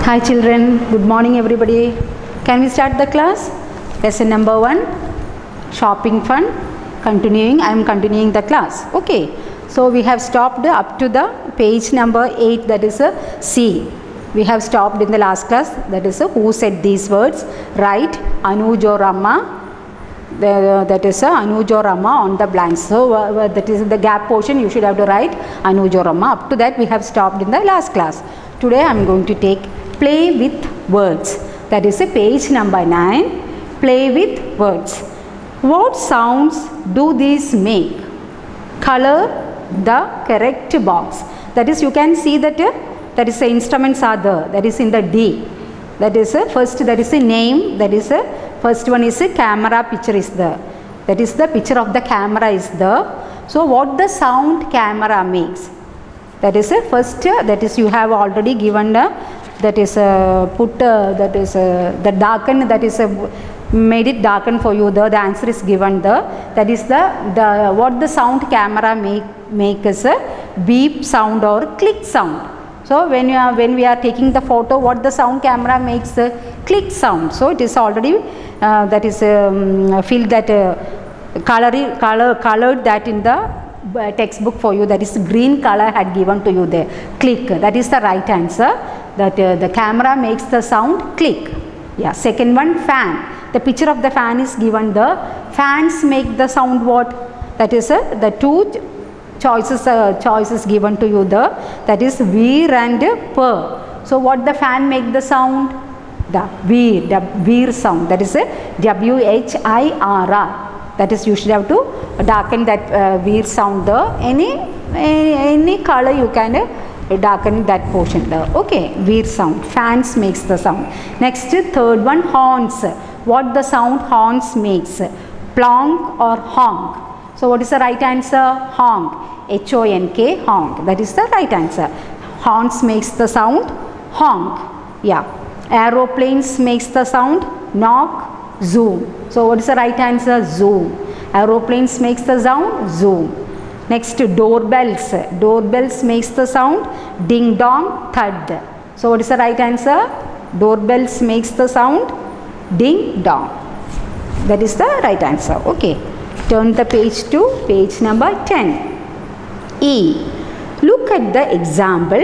Hi children, good morning everybody. Can we start the class? Lesson number 1, shopping fun. Continuing, I am continuing the class. Okay, so we have stopped up to the page number 8, that is a C. We have stopped in the last class, that is a who said these words. Write Anuj or Amma. That is Anuj or Amma on the blanks. So that is the gap portion, you should have to write Anuj or Amma. Up to that we have stopped in the last class. Today I am going to take play with words. That is a page number 9. Play with words. What sounds do these make? Color the correct box. That is, you can see that that is the instruments are there. That is in the D. That is first, that is a name. That is first one is a camera picture is there. That is the picture of the camera is there. So what the sound camera makes? That is first, that is you have already given that is put that is the darken, that is made it darken for you there. The answer is given there. That is the what the sound camera make is a beep sound or click sound. So when we are taking the photo, what the sound camera makes a click sound. So it is already that is feel that colored that in the textbook for you, that is green color had given to you there. Click, that is the right answer. That the camera makes the sound click. Yeah. Second one, fan. The picture of the fan is given there. Fans make the sound what? That is the two choices given to you there. That is veer and purr. So what the fan make the sound? The veer sound. That is a WHIRR. That is, you should have to darken that veer sound there. Any color you can darken that portion there. Okay, veer sound. Fans makes the sound. Next, third one, horns. What the sound horns makes? Plonk or honk. So what is the right answer? Honk. H-O-N-K, honk. That is the right answer. Horns makes the sound honk. Yeah. Aeroplanes makes the sound knock, zoom. So what is the right answer? Zoom. Aeroplanes makes the sound zoom. Next, doorbells. Doorbells makes the sound ding dong, thud. So what is the right answer? Doorbells makes the sound ding dong. That is the right answer. Okay. Turn the page to page number 10. E. Look at the example.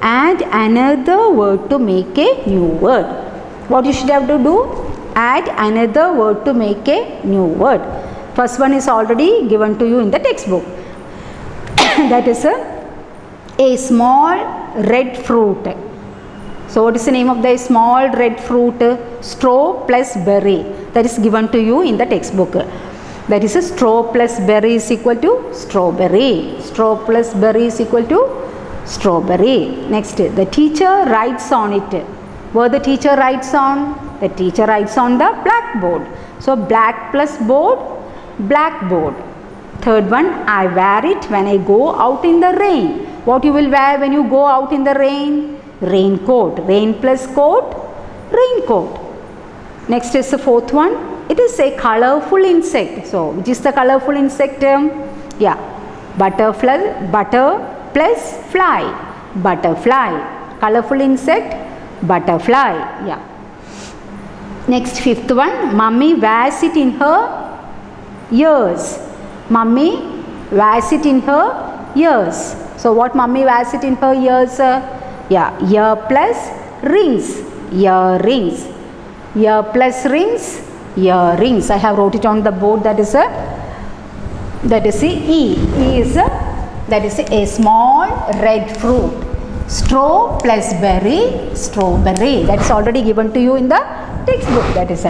Add another word to make a new word. What you should have to do? Add another word to make a new word. First one is already given to you in the textbook. That is a small red fruit. So what is the name of the small red fruit? Straw plus berry. That is given to you in the textbook. That is a straw plus berry is equal to strawberry. Straw plus berry is equal to strawberry. Next, the teacher writes on it. What the teacher writes on? The teacher writes on the blackboard. So black plus board, blackboard. Third one, I wear it when I go out in the rain. What you will wear when you go out in the rain? Raincoat. Rain plus coat, raincoat. Next is the fourth one. It is a colorful insect. So which is the colorful insect? Yeah. Butterfly, butter plus fly. Butterfly. Colorful insect, butterfly. Yeah. Next, fifth one. Mummy wears it in her ears. Mummy wears it in her ears. So what mummy wears it in her ears? Yeah, ear plus rings. Earrings. Ear plus rings. Earrings. I have wrote it on the board. That is the E. E is that is a small red fruit. Straw plus berry, strawberry. That is already given to you in the textbook. That is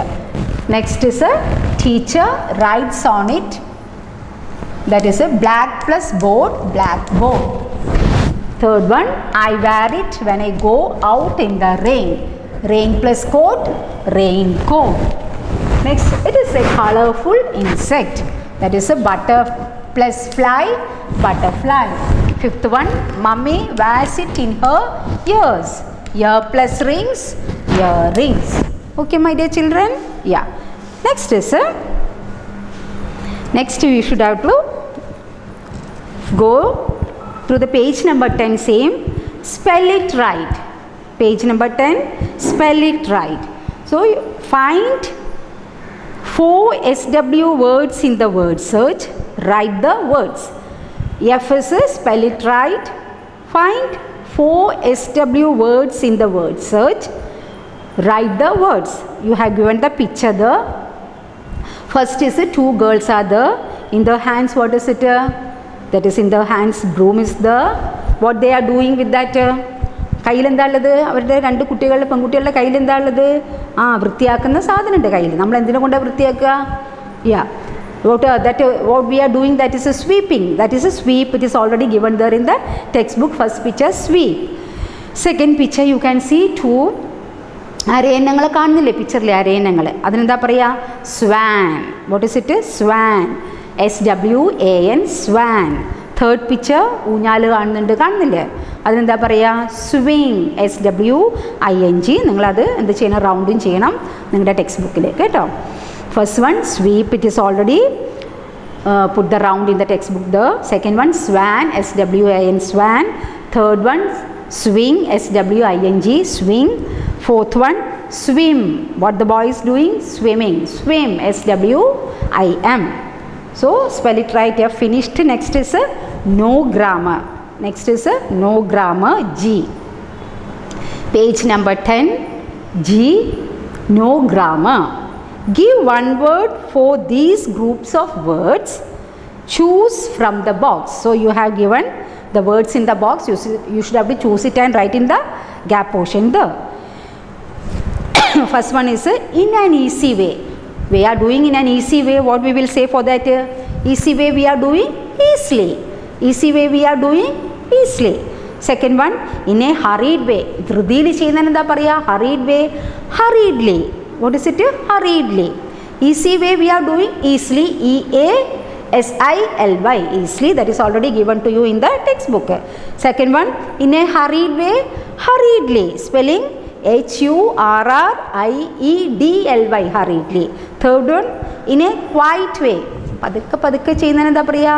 next is a teacher writes on it. That is a black plus board, blackboard. Third one, I wear it when I go out in the rain. Rain plus coat, raincoat. Next, it is a colorful insect. That is a butter plus fly, butterfly. Fifth one, mummy wears it in her ears. Ear plus rings, earrings. Okay, my dear children? Yeah. Next is next you should have to go to the page number 10, same. Spell it right. Page number 10, spell it right. So find 4 SW words in the word search. Write the words. F is spell it right. Find 4 SW words in the word search. Write the words. You have given the picture there. First is 2 girls are there. In their hands, what is it? That is in their hands, broom is there. What they are doing with that? കയ്യിൽ എന്താ ഉള്ളത്? അവരുടെ 2 കുട്ടികളുടെ പെൺകുട്ടികളുടെ കയ്യിൽ എന്താ ഉള്ളത്? വൃത്തിയാക്കുന്ന സാധനമുണ്ട് കയ്യിൽ. നമ്മൾ എന്തിനെ കൊണ്ടാണ് വൃത്തിയാക്കുക? What we are doing, that is a sweeping. That is a sweep. It is already given there in the textbook. First picture, sweep. Second picture, you can see 2 അരയന്നങ്ങൾ കാണുന്നില്ലേ പിക്ചറിലെ അരയന്നങ്ങൾ? അതിനെന്താ പറയുക? Swan. What is it? Swan. SWAN, swan. Third picture ഊഞ്ഞാൽ കാണുന്നില്ലേ? അതിനെന്താ പറയുക? Swing. SWING. നിങ്ങളത് എന്ത് ചെയ്യണം? റൗണ്ടും ചെയ്യണം നിങ്ങളുടെ ടെക്സ്റ്റ് ബുക്കിൽ കേട്ടോ. First one sweep, it is already put the round in the textbook there. Second one swan, SWAN, swan. Third one swing, SWING, swing. Fourth one swim. What the boy is doing? Swimming. Swim, SWIM. So spell it right. You have finished. Next is no grammar. Next is no grammar, G. Page number 10, G, no grammar. Give one word for these groups of words. Choose from the box. So you have given the words in the box. You should have to choose it and write in the gap portion there. First one is in an easy way. We are doing in an easy way. What we will say for that? Easy way we are doing easily. Easy way we are doing easily. Second one, in a hurried way. ധൃതിയിൽ ചെയ്യുന്നതിന് എന്താ പറയുക? Hurried way, hurriedly. What is it? Hurriedly. Easy way we are doing easily, EASILY, easily. That is already given to you in the textbook. Second one, in a hurried way, hurriedly. Spelling HURRIEDLY, hurriedly. Third one, in a quiet way. പതുക്കെ ചെയ്യുന്നതിന് എന്താ പറയുക?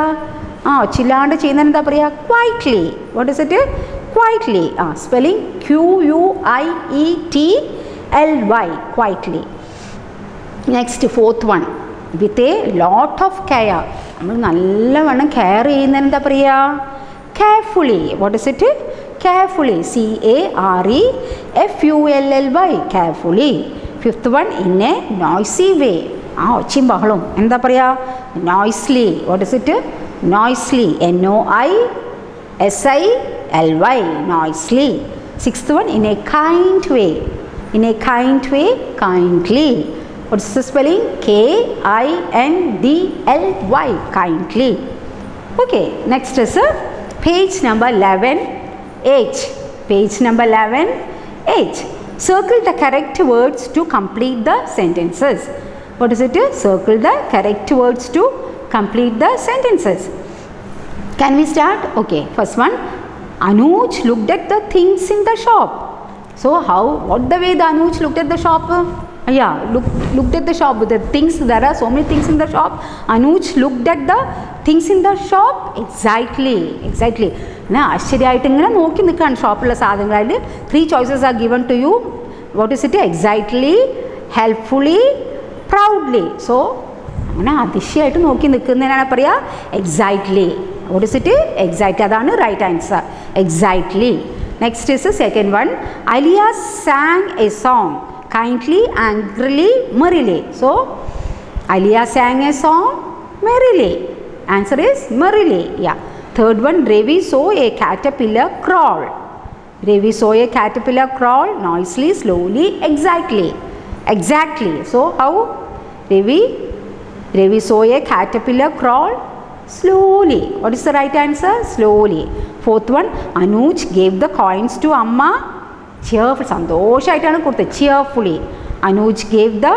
ചില്ലാണ്ട് ചെയ്യുന്നതിന് എന്താ പറയുക? Quietly. What is it? Quietly. Spelling QUIETLY, quietly. Next, fourth one, with a lot of care. നമ്മൾ നല്ലവണ്ണം care ചെയ്യുന്നതിന് എന്താ പറയുക? Carefully. What is it? Carefully. CAREFULLY, carefully. Fifth one, in a noisy way. ഒച്ചയും ബഹളവും എന്താ പറയുക? Noisily. What is it? Noisily. NOISILY, noisily. Sixth one, in a kind way. In a kind way, kindly. What is the spelling? KINDLY, kindly. Okay, next is page number 11, H. Page number 11, H. Circle the correct words to complete the sentences. What is it? Circle the correct words to complete the sentences. Can we start? Okay, first one, Anuj looked at the things in the shop. So what the way the Anuj looked at the shop? Looked at the shop. The things, there are so many things in the shop. Anuj looked at the things in the shop. Exactly. ആശ്ചര്യമായിട്ട് ഇങ്ങനെ നോക്കി നിൽക്കുകയാണ് ഷോപ്പിലുള്ള സാധനങ്ങളിൽ. 3 choices are given to you. What is it? Exactly, helpfully, proudly. So അങ്ങനെ അതിശയമായിട്ട് നോക്കി നിൽക്കുന്നതിനാണ് പറയുക exactly. What is it? Exactly. അതാണ് right answer. Exactly. Next is the second one. Alia sang a song kindly, angrily, merrily. So Alia sang a song merrily. Answer is merrily. Third one, Ravi saw a caterpillar crawl. Ravi saw a caterpillar crawl noisily, slowly, exactly. So how? Ravi saw a caterpillar crawl slowly. What is the right answer? Slowly. Fourth one, Anuj gave the coins to Amma cheerfully. സന്തോഷമായിട്ടാണ് കൊടുത്തത്. Cheerfully. Anuj gave the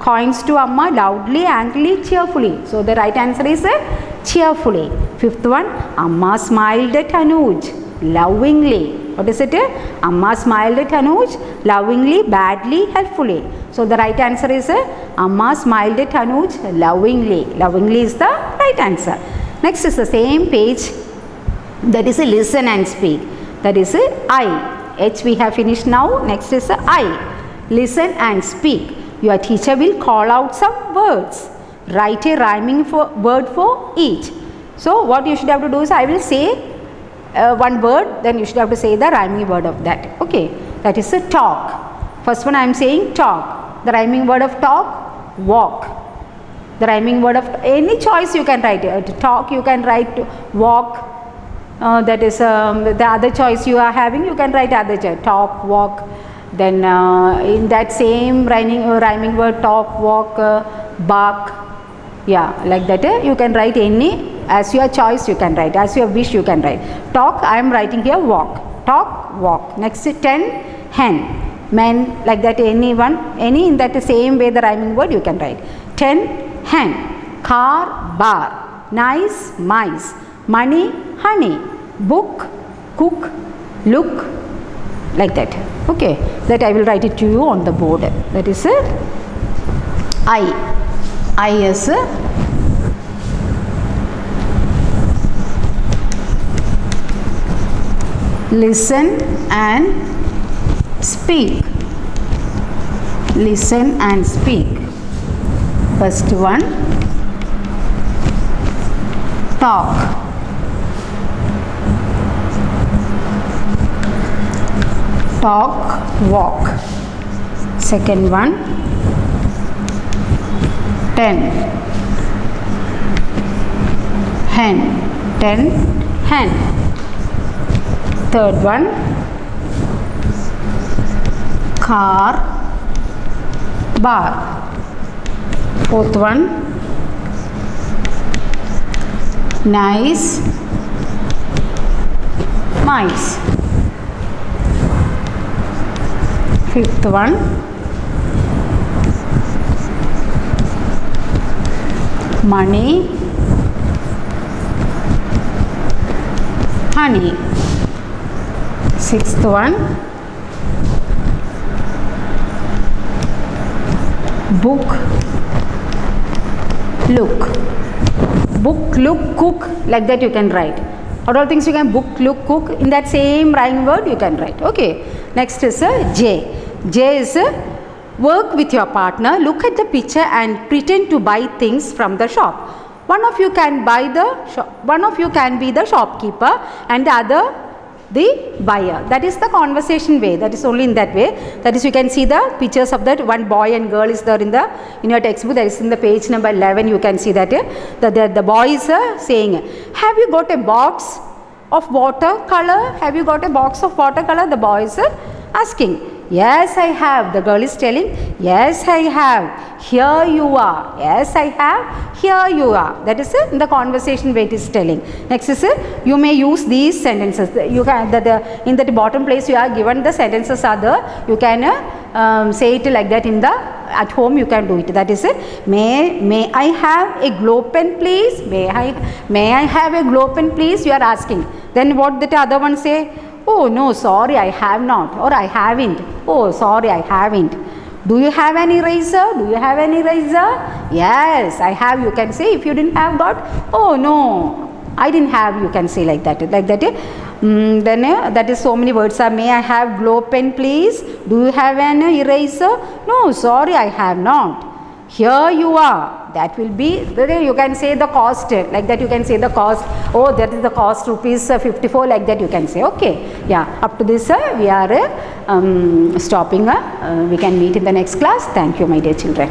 coins to Amma loudly, angrily, cheerfully. So the right answer is cheerfully. Fifth one, Amma smiled at Anuj lovingly. What is it? Amma smiled at Anuj lovingly, badly, helpfully. So the right answer is Amma smiled at Anuj lovingly. Lovingly is the right answer. Next is the same page. That is listen and speak. That is I. H we have finished now. Next is I. Listen and speak. Your teacher will call out some words. Write a rhyming word for each. So what you should have to do is I will say one word, then you should have to say the rhyming word of that. Okay, that is a talk. First one I am saying talk. The rhyming word of talk, walk. The rhyming word of any choice you can write. Talk you can write walk. That is the other choice you are having, you can write other choice. Talk, walk. Then in that same rhyming word, talk, walk, bark. Yeah, like that. You can write any as your choice. You can write as your wish. You can write. Talk. I am writing here walk. Talk, walk. Next 10 hen. Men, like that. Anyone, any in that same way the rhyming word you can write. 10 hen. Car, bar. Nice, mice. Money, honey. Book, cook, look, like that. Okay, that I will write it to you on the board. That is I. I is listen and speak. Listen and speak. First one, talk. Talk, walk. Second one, 10 hen. 10 hen. Third one, car, bar. Fourth one, nice, mice. Fifth one, money, honey. Sixth one, book, look. Book, look, cook, like that you can write. All things you can book, look, cook. In that same rhyme word you can write. Okay. Next is J. J is work with your partner. Look at the picture and pretend to buy things from the shop. One of you can one of you can be the shopkeeper and the other the buyer. That is the conversation way. That is only in that way. That is, you can see the pictures of that one boy and girl is there in your textbook. That is in the page number 11. You can see that the boy is saying, have you got a box of watercolor? Have you got a box of watercolor? The boy is asking. Yes, I have. The girl is telling, yes, I have. Here you are. Yes, I have. Here you are. That is the conversation way it is telling. Next is you may use these sentences. You can in the bottom place you are given the sentences are there. You can say it like that in the at home. You can do it. That is may I have a globe pen, please? May I have a globe pen, please? You are asking. Then what the other one say? Oh no, sorry, I have not, or I haven't. Oh, sorry, I haven't. Do you have any eraser? Do you have any eraser? Yes, I have. You can say. If you didn't have got, oh no, I didn't have. You can say like that. Like that. Then that is so many words are. May I have globe pen, please? Do you have an eraser? No, sorry, I have not. Here you are. That will be, you can say the cost, like that you can say the cost. Oh, that is the cost rupees 54, like that you can say. Okay, yeah, up to this we are stopping. We can meet in the next class. Thank you, my dear children.